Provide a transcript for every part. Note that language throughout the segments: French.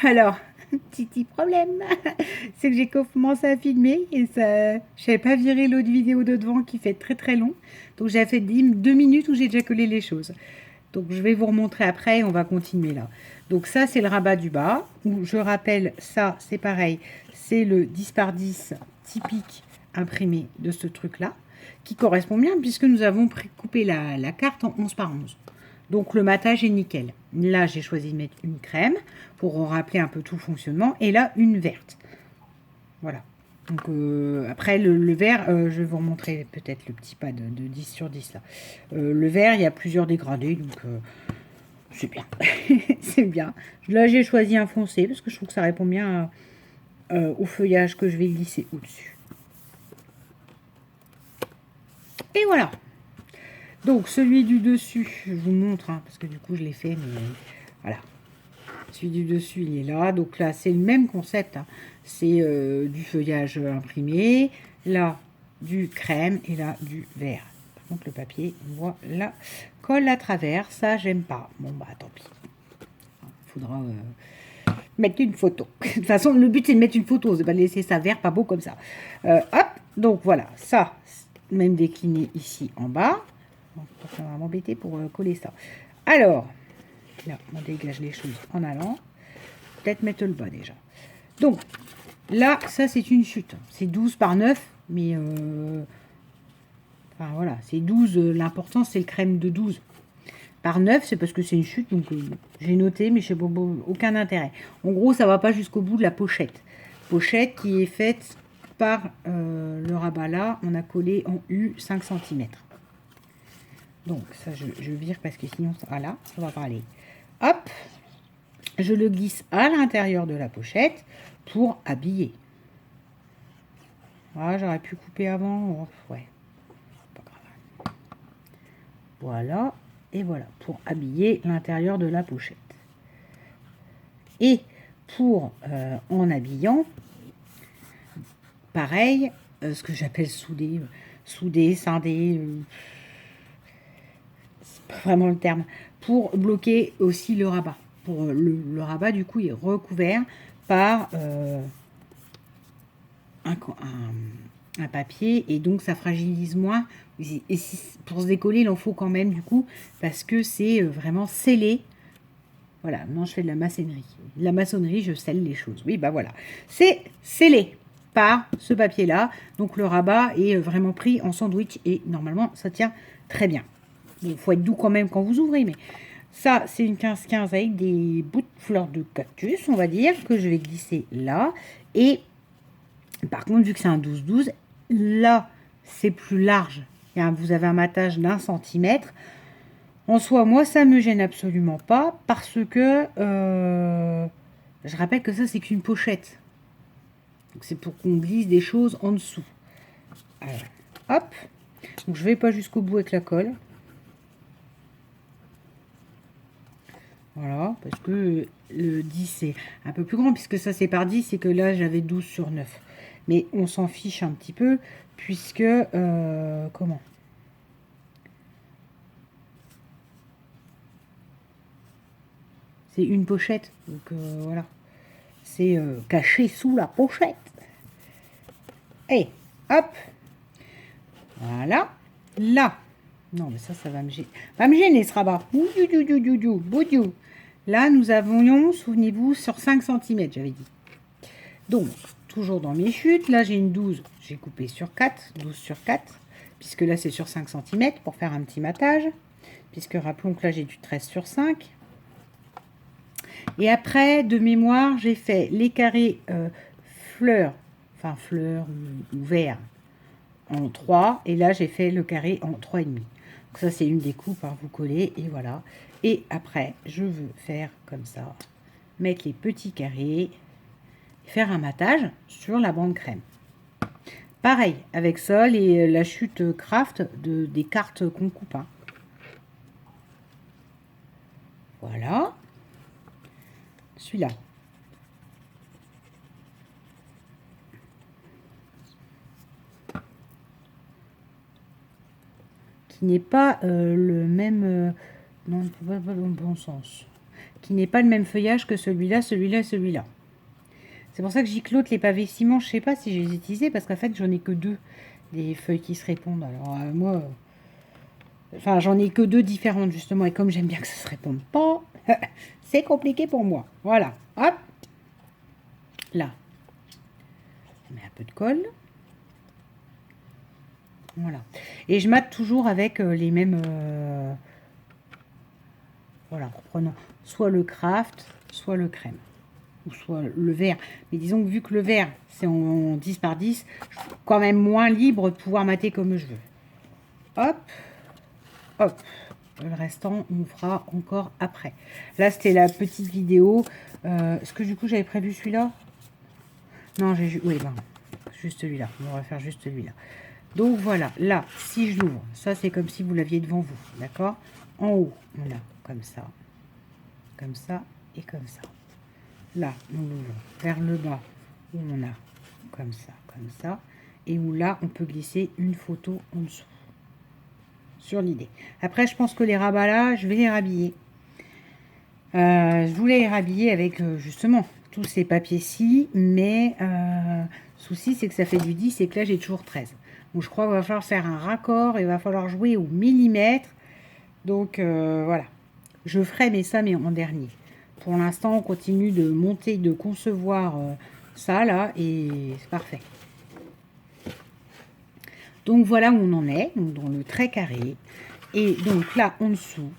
Alors, petit problème, c'est que j'ai commencé à filmer et ça, je n'avais pas viré l'autre vidéo de devant qui fait très très long. Donc j'ai fait 2 minutes où j'ai déjà collé les choses. Donc je vais vous remontrer après et on va continuer là. Donc ça c'est le rabat du bas. Où je rappelle, ça c'est pareil, c'est le 10 par 10 typique imprimé de ce truc là, qui correspond bien puisque nous avons coupé la carte en 11 par 11. Donc le matage est nickel. Là, j'ai choisi de mettre une crème pour rappeler un peu tout le fonctionnement. Et là, une verte. Voilà. Donc après, le vert, je vais vous remontrer peut-être le petit pas de 10 sur 10 là. Le vert, il y a plusieurs dégradés, donc c'est bien. C'est bien. Là, j'ai choisi un foncé parce que je trouve que ça répond bien au feuillage que je vais glisser au-dessus. Et voilà. Donc celui du dessus, je vous montre, hein, parce que du coup je l'ai fait, mais voilà. Celui du dessus, il est là. Donc là, c'est le même concept, hein. C'est du feuillage imprimé, là du crème et là du vert. Par contre, le papier, voilà, colle à travers. Ça, j'aime pas. Bon, bah tant pis. Il faudra mettre une photo. De toute façon, le but, c'est de mettre une photo. C'est pas de laisser ça vert, pas beau comme ça. Hop, donc voilà, ça, même décliné ici en bas. Ça va m'embêter pour coller ça. Alors, là, on dégage les choses en allant. Peut-être mettre le bas déjà. Donc, là, ça, c'est une chute. C'est 12 par 9, mais... enfin, voilà, c'est 12. L'important, c'est le crème de 12. Par 9, c'est parce que c'est une chute, donc j'ai noté, mais je n'ai aucun intérêt. En gros, ça ne va pas jusqu'au bout de la pochette. Pochette qui est faite par le rabat là. On a collé en U 5 cm. Donc, ça, je vire parce que sinon, voilà, ça va pas aller. Hop, je le glisse à l'intérieur de la pochette pour habiller. Voilà, j'aurais pu couper avant. Oh, ouais, pas grave. Voilà, et voilà, pour habiller l'intérieur de la pochette. Et pour, en habillant, pareil, ce que j'appelle souder, scinder, c'est pas vraiment le terme, pour bloquer aussi le rabat. Pour le rabat, du coup, est recouvert par un papier et donc ça fragilise moins. Et pour se décoller, il en faut quand même du coup parce que c'est vraiment scellé. Voilà, non, je fais de la maçonnerie. De la maçonnerie, je scelle les choses. Oui, bah voilà. C'est scellé par ce papier-là. Donc le rabat est vraiment pris en sandwich et normalement, ça tient très bien. Il faut être doux quand même quand vous ouvrez, mais ça, c'est une 15-15 avec des bouts de fleurs de cactus, on va dire, que je vais glisser là. Et par contre, vu que c'est un 12-12, là, c'est plus large. Vous avez un matage d'1 cm. En soi, moi, ça me gêne absolument pas parce que je rappelle que ça, c'est qu'une pochette. Donc, c'est pour qu'on glisse des choses en dessous. Alors, hop. Donc, je vais pas jusqu'au bout avec la colle. Voilà, parce que le 10, c'est un peu plus grand, puisque ça, c'est par 10, et que là, j'avais 12 sur 9. Mais on s'en fiche un petit peu, puisque... comment ? C'est une pochette, donc voilà. C'est caché sous la pochette. Et hop, voilà, là. Non, mais ça va me gêner. Va me gêner ce rabat. Là, nous avions, souvenez-vous, sur 5 cm, j'avais dit. Donc, toujours dans mes chutes, là, j'ai une 12. J'ai coupé sur 4, 12 sur 4, puisque là, c'est sur 5 cm pour faire un petit matage. Puisque rappelons que là, j'ai du 13 sur 5. Et après, de mémoire, j'ai fait les carrés fleurs, enfin fleurs ou vert en 3. Et là, j'ai fait le carré en 3,5. Donc ça, c'est une découpe, hein, vous collez et voilà. Et après, je veux faire comme ça, mettre les petits carrés, faire un matage sur la bande crème. Pareil, avec ça, la chute craft des cartes qu'on coupe. Hein. Voilà. Celui-là. Qui n'est pas le même... non, pas dans le bon sens. qui n'est pas le même feuillage que celui-là, celui-là, celui-là. C'est pour ça que j'y que l'autre, les pavés ciment, je sais pas si je les ai utilisés, parce qu'en fait, j'en ai que 2, des feuilles qui se répondent. Alors, moi, enfin, j'en ai que 2 différentes, justement, et comme j'aime bien que ça se réponde pas, c'est compliqué pour moi. Voilà, hop, là, on met un peu de colle. Voilà. Et je mate toujours avec les mêmes... voilà, en prenant soit le craft, soit le crème. Ou soit le vert. Mais disons que vu que le vert, c'est en 10 par 10, je suis quand même moins libre de pouvoir mater comme je veux. Hop, hop. Le restant, on fera encore après. Là, c'était la petite vidéo. Est-ce que du coup, j'avais prévu celui-là? Non, j'ai... Oui, ben, juste celui-là. On va faire juste celui-là. Donc, voilà. Là, si je l'ouvre, ça, c'est comme si vous l'aviez devant vous. D'accord? En haut, on a comme ça, et comme ça. Là, on l'ouvre vers le bas, où on a comme ça, et où là, on peut glisser une photo en dessous, sur l'idée. Après, je pense que les rabats là, je vais les rhabiller. Je voulais les rhabiller avec, justement, tous ces papiers-ci, mais souci, c'est que ça fait du 10 et que là, j'ai toujours 13. Donc, je crois qu'il va falloir faire un raccord, et il va falloir jouer au millimètre. Donc, voilà. Je ferai, mais ça, mais en dernier. Pour l'instant, on continue de monter, de concevoir ça, là, et c'est parfait. Donc, voilà où on en est, donc dans le trait carré. Et donc, là, en dessous,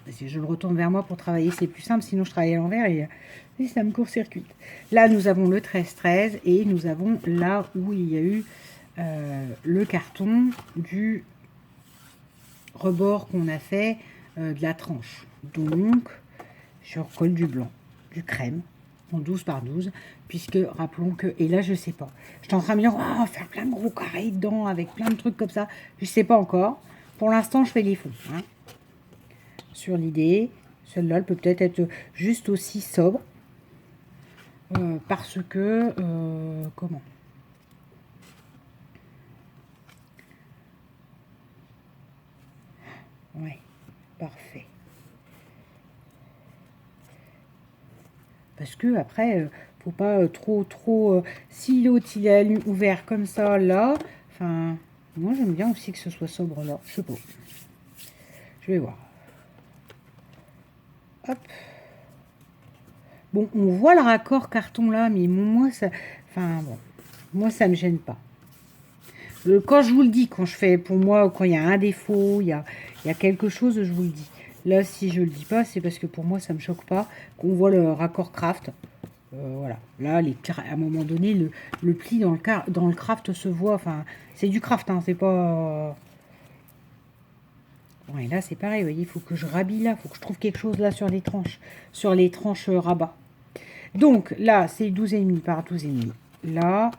si je le retourne vers moi pour travailler, c'est plus simple, sinon je travaille à l'envers et ça me court-circuite. Là, nous avons le 13-13 et nous avons là où il y a eu le carton du rebord qu'on a fait de la tranche. Donc, je recolle du blanc, du crème, en 12 par 12, puisque, rappelons que, et là, je sais pas, j'étais en train de me dire, oh, faire plein de gros carrés dedans, avec plein de trucs comme ça, je sais pas encore. Pour l'instant, je fais les fonds, hein. Sur l'idée, celle-là, elle peut peut-être être juste aussi sobre, parce que, comment? Ouais, parfait. Parce que après, faut pas trop si l'autre il est ouvert comme ça là, enfin, moi j'aime bien aussi que ce soit sobre là. Je sais pas. Je vais voir. Hop. Bon, on voit le raccord carton là, mais moi ça, enfin bon, moi ça me gêne pas. Quand je vous le dis, quand je fais, pour moi, quand il y a un défaut, il y a quelque chose, je vous le dis. Là, si je le dis pas, c'est parce que pour moi, ça me choque pas qu'on voit le raccord craft. Voilà. Là, à un moment donné, le pli dans le craft se voit. Enfin, c'est du craft, hein, c'est pas... Bon, et là, c'est pareil, vous voyez, il faut que je rhabille là, il faut que je trouve quelque chose là sur les tranches rabat. Donc, là, c'est 12,5 par 12,5. Là,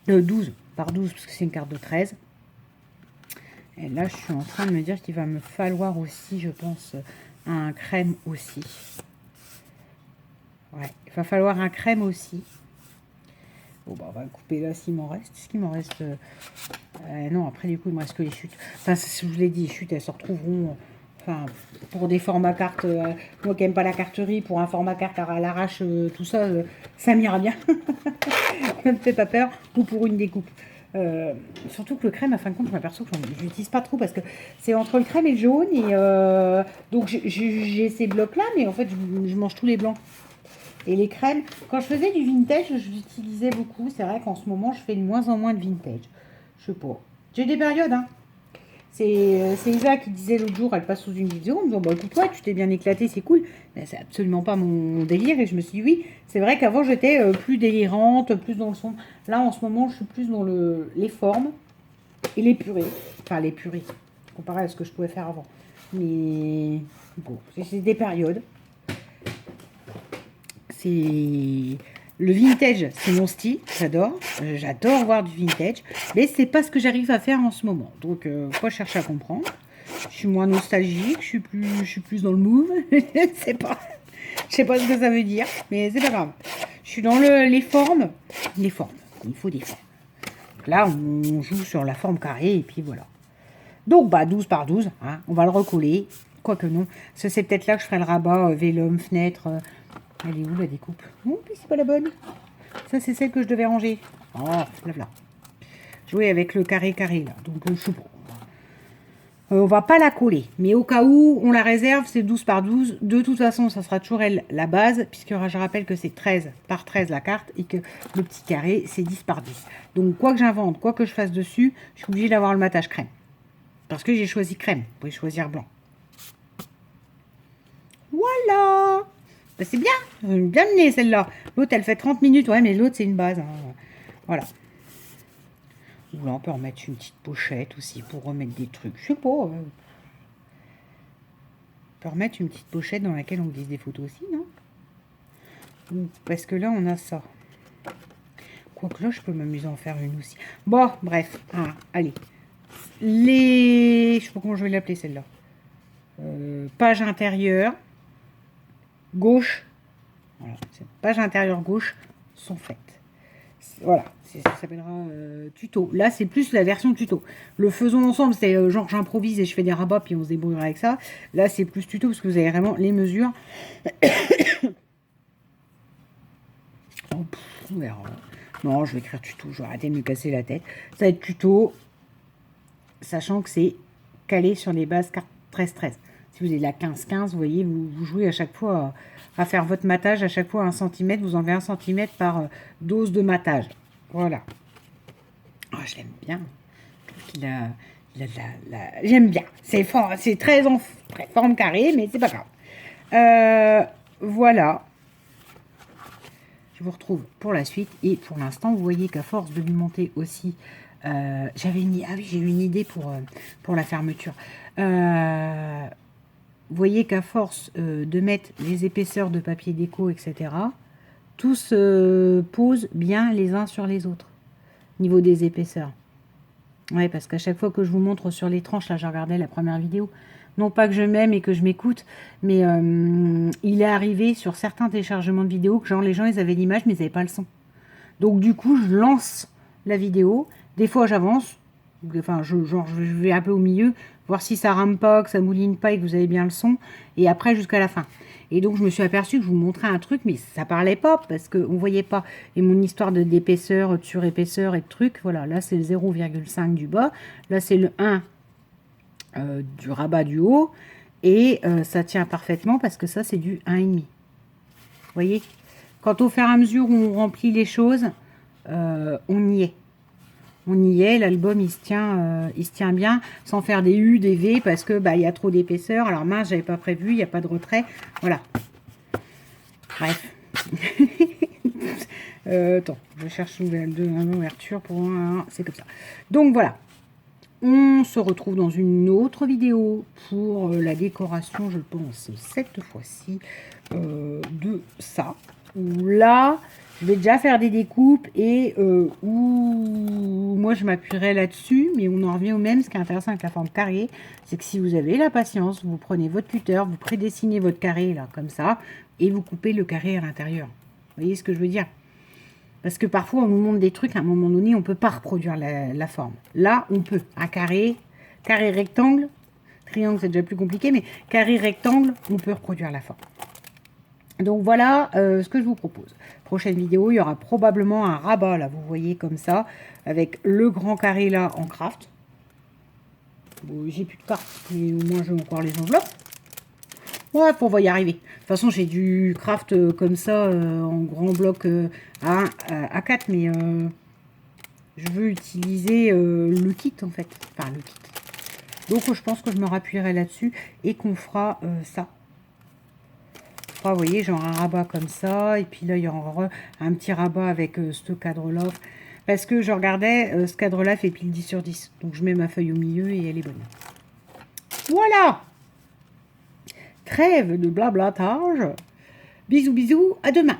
12 par 12, parce que c'est une carte de 13. Et là, je suis en train de me dire qu'il va me falloir aussi, je pense, un crème aussi. Ouais, il va falloir un crème aussi. Bon, bah, on va couper là s'il m'en reste. Est-ce qu'il m'en reste non, après, du coup, il me reste que les chutes. Enfin, je vous l'ai dit, les chutes, elles se retrouveront... Enfin, pour des formats cartes... moi qui n'aime pas la carterie, pour un format carte à l'arrache, tout ça, ça m'ira bien. Ça me fait pas peur. Ou pour une découpe. Surtout que le crème, à fin de compte, je m'aperçois que je l'utilise pas trop parce que c'est entre le crème et le jaune. Et donc, j'ai ces blocs-là, mais en fait, je mange tous les blancs. Et les crèmes, quand je faisais du vintage, je l'utilisais beaucoup. C'est vrai qu'en ce moment, je fais de moins en moins de vintage. Je sais pas. J'ai des périodes, hein. C'est Isa qui disait l'autre jour, elle passe sous une vidéo, en me disant, bah écoute, ouais, tu t'es bien éclaté, c'est cool. Mais c'est absolument pas mon délire. Et je me suis dit, oui, c'est vrai qu'avant, j'étais plus délirante, plus dans le son. Là, en ce moment, je suis plus dans les formes et les purées. Enfin, les purées, comparé à ce que je pouvais faire avant. Mais bon, c'est des périodes. C'est... Le vintage, c'est mon style, j'adore. J'adore voir du vintage. Mais c'est pas ce que j'arrive à faire en ce moment. Donc, faut chercher à comprendre. Je suis moins nostalgique, je suis plus dans le move. Je sais pas ce que ça veut dire, mais c'est pas grave. Je suis dans les formes. Les formes, il faut des formes. Donc là, on joue sur la forme carrée et puis voilà. Donc, bah, 12 par 12, hein, on va le recoller. quoique non. Ça, c'est peut-être là que je ferai le rabat, vélum, fenêtre. Elle est où la découpe? Oh, puis c'est pas la bonne. Ça, c'est celle que je devais ranger. Oh, là. Jouer avec le carré là. Donc, je sais pas. On va pas la coller. Mais au cas où, on la réserve, c'est 12 par 12. De toute façon, ça sera toujours elle, la base, puisque je rappelle que c'est 13 par 13 la carte et que le petit carré, c'est 10 par 10. Donc, quoi que j'invente, quoi que je fasse dessus, je suis obligée d'avoir le matage crème. Parce que j'ai choisi crème. Vous pouvez choisir blanc. Voilà. Ben, c'est bien. Bien mené celle-là. L'autre, elle fait 30 minutes. Ouais, mais l'autre, c'est une base. Hein. Voilà. Ou là, on peut remettre une petite pochette aussi pour remettre des trucs. Je sais pas. On peut remettre une petite pochette dans laquelle on glisse des photos aussi, non? Parce que là, on a ça. Quoique là, je peux m'amuser à en faire une aussi. Bon, bref. Ah, allez. Je sais pas comment je vais l'appeler celle-là. Page intérieure. Gauche. Voilà. Page intérieure gauche sont faites. Voilà. Ça s'appellera tuto. Là, c'est plus la version tuto. Le faisons ensemble, c'est genre j'improvise et je fais des rabats puis on se débrouillera avec ça. Là, c'est plus tuto parce que vous avez vraiment les mesures. On verra. Non, je vais écrire tuto. Je vais arrêter de me casser la tête. Ça va être tuto, sachant que c'est calé sur les bases cartes 13-13. Si vous avez la 15-15, vous voyez, vous jouez à chaque fois à faire votre matage, à chaque fois 1 cm. Vous enlevez 1 cm par dose de matage. Voilà. Oh, je l'aime bien. Je trouve qu'il a, J'aime bien. C'est très forme carrée, mais c'est pas grave. Voilà. Je vous retrouve pour la suite. Et pour l'instant, vous voyez qu'à force de lui monter aussi... j'ai eu une idée pour la fermeture. Vous voyez qu'à force de mettre les épaisseurs de papier déco, etc., tout se pose bien les uns sur les autres. Niveau des épaisseurs. Ouais, parce qu'à chaque fois que je vous montre sur les tranches, là, j'ai regardé la première vidéo. Non pas que je m'aime et que je m'écoute, mais il est arrivé sur certains téléchargements de vidéos que genre les gens, ils avaient l'image, mais ils n'avaient pas le son. Donc du coup, je lance la vidéo. Des fois, j'avance. Enfin, je vais un peu au milieu, voir si ça rame pas, que ça mouline pas et que vous avez bien le son. Et après, jusqu'à la fin. Et donc, je me suis aperçue que je vous montrais un truc, mais ça parlait pas, parce qu'on ne voyait pas. Et mon histoire d'épaisseur, de surépaisseur et de trucs, voilà, là, c'est le 0,5 du bas. Là, c'est le 1 du rabat du haut. Et ça tient parfaitement, parce que ça, c'est du 1,5. Vous voyez? Quand au fur et à mesure où on remplit les choses, on y est. On y est, l'album il se tient bien, sans faire des U, des V, parce que il y a trop d'épaisseur. Alors mince, j'avais pas prévu, il n'y a pas de retrait. Voilà. Bref. Attends, je cherche une ouverture pour un. C'est comme ça. Donc voilà. On se retrouve dans une autre vidéo pour la décoration, je pense, cette fois-ci, de ça. Où là, je vais déjà faire des découpes et où moi je m'appuierai là-dessus, mais on en revient au même. Ce qui est intéressant avec la forme carrée, c'est que si vous avez la patience, vous prenez votre cutter, vous prédessinez votre carré là, comme ça, et vous coupez le carré à l'intérieur. Vous voyez ce que je veux dire? Parce que parfois on nous montre des trucs, à un moment donné, on ne peut pas reproduire la forme. Là, on peut. Un carré, rectangle, triangle c'est déjà plus compliqué, mais carré, rectangle, on peut reproduire la forme. Donc voilà ce que je vous propose. Prochaine vidéo, il y aura probablement un rabat, là, vous voyez, comme ça, avec le grand carré, là, en craft. Bon, j'ai plus de cartes, mais au moins, j'ai encore les enveloppes. Ouais, on va y arriver. De toute façon, j'ai du craft comme ça, en grand bloc à 4, mais je veux utiliser le kit, en fait. Enfin, le kit. Donc, je pense que je me rappuierai là-dessus et qu'on fera ça. Vous voyez, genre un rabat comme ça, et puis là, il y aura un petit rabat avec ce cadre-là. Parce que je regardais, ce cadre-là fait pile 10 sur 10. Donc, je mets ma feuille au milieu et elle est bonne. Voilà! Trêve de blablatage. Bisous, bisous, à demain.